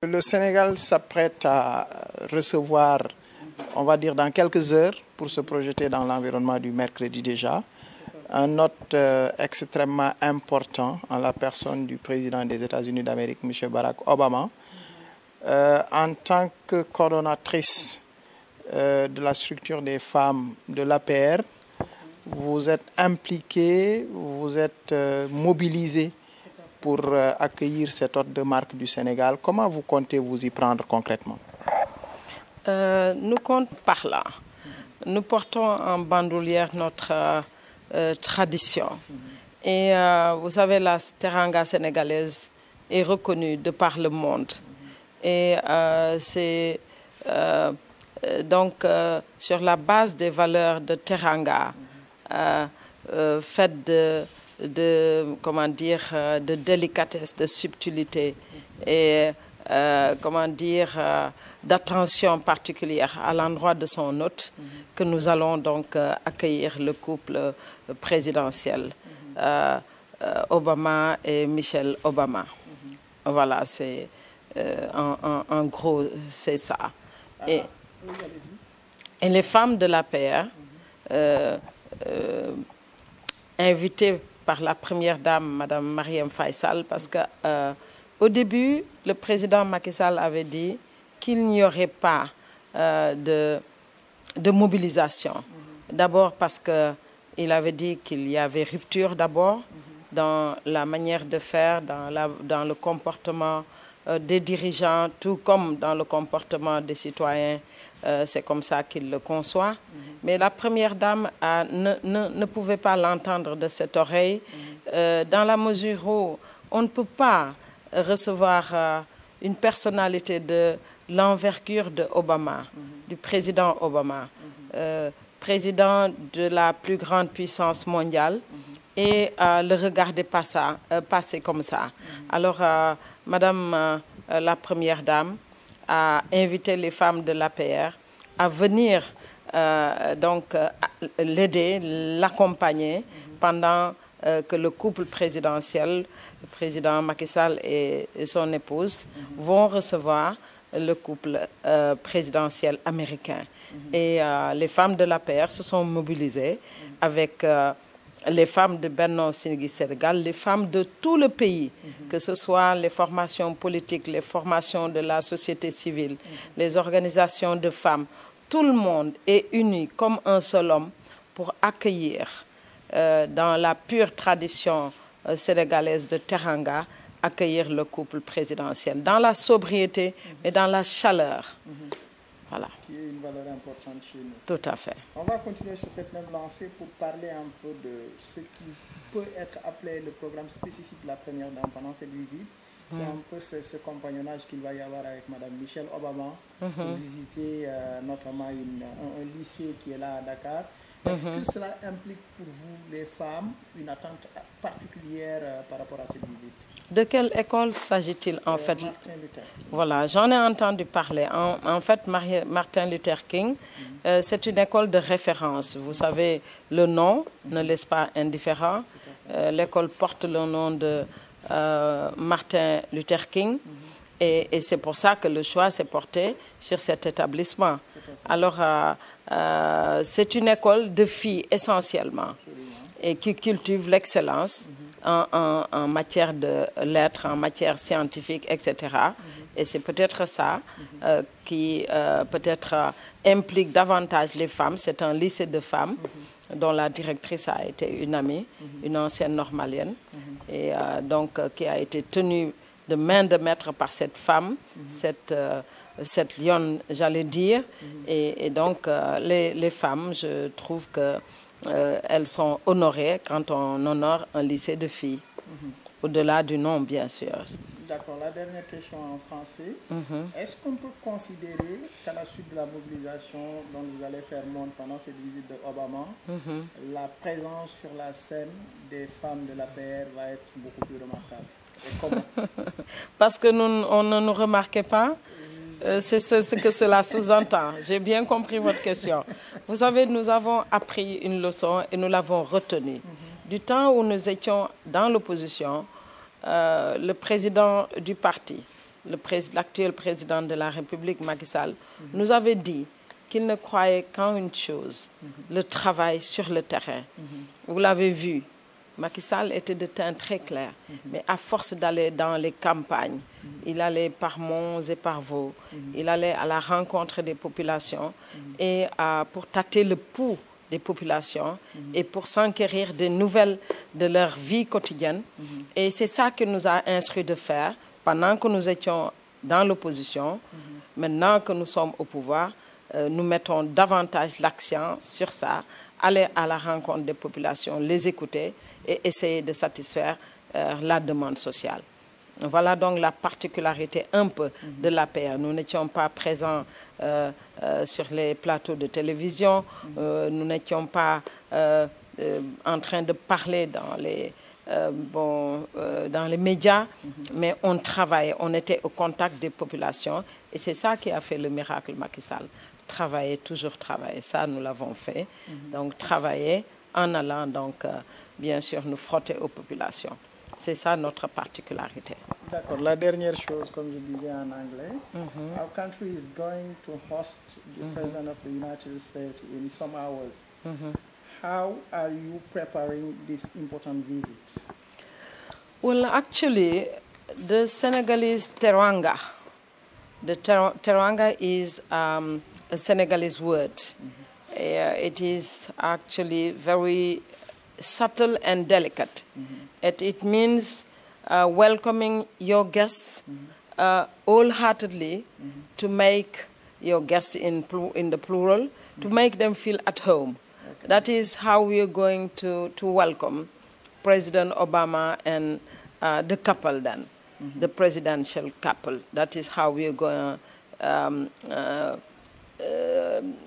Le Sénégal s'apprête à recevoir, on va dire dans quelques heures, pour se projeter dans l'environnement du mercredi déjà, un hôte extrêmement important en la personne du président des États-Unis d'Amérique, M. Barack Obama. En tant que coordonnatrice de la structure des femmes de l'APR, vous êtes impliquée, vous êtes mobilisée pour accueillir cet hôte de marque du Sénégal. Comment vous comptez vous y prendre concrètement? Nous comptons par là. Nous portons en bandoulière notre tradition. Et vous savez, la teranga sénégalaise est reconnue de par le monde. Et c'est donc sur la base des valeurs de teranga, faites comment dire, de délicatesse, de subtilité et comment dire, d'attention particulière à l'endroit de son hôte, que nous allons donc accueillir le couple présidentiel, Obama et Michelle Obama. Voilà, c'est en gros, c'est ça. Et les femmes de l'APR, invitées par la première dame, Mme Marième Faye-Sall, parce que au début, le président Macky Sall avait dit qu'il n'y aurait pas de mobilisation. D'abord parce qu'il avait dit qu'il y avait rupture d'abord dans la manière de faire, dans le comportement des dirigeants, tout comme dans le comportement des citoyens. C'est comme ça qu'il le conçoit. Mais la première dame ne pouvait pas l'entendre de cette oreille, dans la mesure où on ne peut pas recevoir une personnalité de l'envergure de Obama, du président Obama, président de la plus grande puissance mondiale, et le regarder passer comme ça. Alors, Madame la première dame a invité les femmes de l'APR à venir donc l'aider, l'accompagner pendant que le couple présidentiel, le président Macky Sall et son épouse, vont recevoir le couple présidentiel américain. Et les femmes de l'APR se sont mobilisées avec les femmes de Benno Siggil Sénégal, les femmes de tout le pays, que ce soit les formations politiques, les formations de la société civile, les organisations de femmes. Tout le monde est uni comme un seul homme pour accueillir, dans la pure tradition sénégalaise de teranga, accueillir le couple présidentiel, dans la sobriété et dans la chaleur. Voilà. Qui est une valeur importante chez nous. Tout à fait. On va continuer sur cette même lancée pour parler un peu de ce qui peut être appelé le programme spécifique de la première dame pendant cette visite. C'est un peu ce compagnonnage qu'il va y avoir avec Mme Michelle Obama pour visiter notamment un lycée qui est là à Dakar. Est-ce que cela implique pour vous, les femmes, une attente particulière par rapport à cette visite? De quelle école s'agit-il en fait? Martin Luther King. Voilà, j'en ai entendu parler. En fait, Martin Luther King, c'est une école de référence. Vous savez, le nom ne laisse pas indifférent. L'école porte le nom de Martin Luther King. Et c'est pour ça que le choix s'est porté sur cet établissement. Alors, c'est une école de filles essentiellement et qui cultive l'excellence en matière de lettres, en matière scientifique, etc. Et c'est peut-être ça qui peut-être implique davantage les femmes. C'est un lycée de femmes dont la directrice a été une amie, une ancienne normalienne, et donc qui a été tenue de main de maître par cette femme, cette lionne, j'allais dire. Et donc, les femmes, je trouve qu'elles sont honorées quand on honore un lycée de filles, au-delà du nom, bien sûr. D'accord. La dernière question en français. Est-ce qu'on peut considérer qu'à la suite de la mobilisation dont vous allez faire montre pendant cette visite de Obama, la présence sur la scène des femmes de l'APR va être beaucoup plus remarquable? Et comment? Parce que on ne nous remarquait pas. C'est ce que cela sous-entend. J'ai bien compris votre question. Vous savez, nous avons appris une leçon et nous l'avons retenue. Du temps où nous étions dans l'opposition, le président du parti l'actuel président de la République, Macky Sall, nous avait dit qu'il ne croyait qu'en une chose, le travail sur le terrain. Vous l'avez vu, Macky Sall était de teint très clair, mais à force d'aller dans les campagnes, il allait par monts et par vaux, il allait à la rencontre des populations et pour tâter le pouls des populations et pour s'enquérir des nouvelles de leur vie quotidienne. Et c'est ça que nous a instruit de faire pendant que nous étions dans l'opposition. Maintenant que nous sommes au pouvoir, nous mettons davantage l'accent sur ça, aller à la rencontre des populations, les écouter et essayer de satisfaire la demande sociale. Voilà donc la particularité un peu de l'APR. Nous n'étions pas présents sur les plateaux de télévision, nous n'étions pas en train de parler dans les médias, mais on travaillait, on était au contact des populations et c'est ça qui a fait le miracle Macky Sall. Travailler, toujours travailler, ça nous l'avons fait. Donc travailler en allant donc bien sûr nous frotter aux populations. C'est ça notre particularité. D'accord. La dernière chose, comme je disais en anglais, our country is going to host the President of the United States in some hours. How are you preparing this important visit? Well, actually, the Senegalese teranga. The teranga is a Senegalese word. It is actually very subtle and delicate. It means welcoming your guests wholeheartedly, to make your guests in the plural, to make them feel at home. Okay. That is how we are going to welcome President Obama and the couple then, the presidential couple. That is how we are going to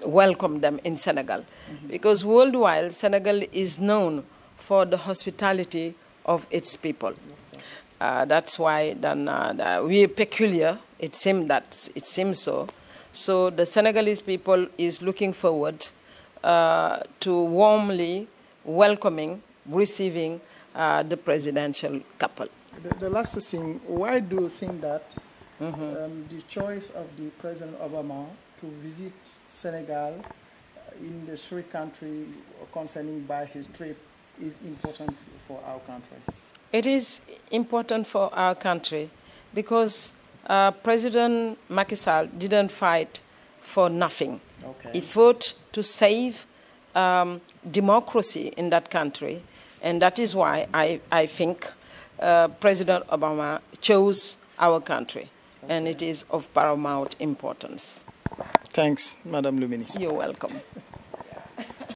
welcome them in Senegal. Because worldwide, Senegal is known for the hospitality of its people. That's why then, we are peculiar. It seems so. So the Senegalese people is looking forward to warmly welcoming, receiving the presidential couple. The last thing, why do you think that the choice of the President Obama to visit Senegal in the three countries concerning by his trip is important for our country? It is important for our country because President Macky Sall didn't fight for nothing. Okay. He fought to save democracy in that country, and that is why I think President Obama chose our country, and it is of paramount importance. Thanks, Madame le Ministre. You're welcome.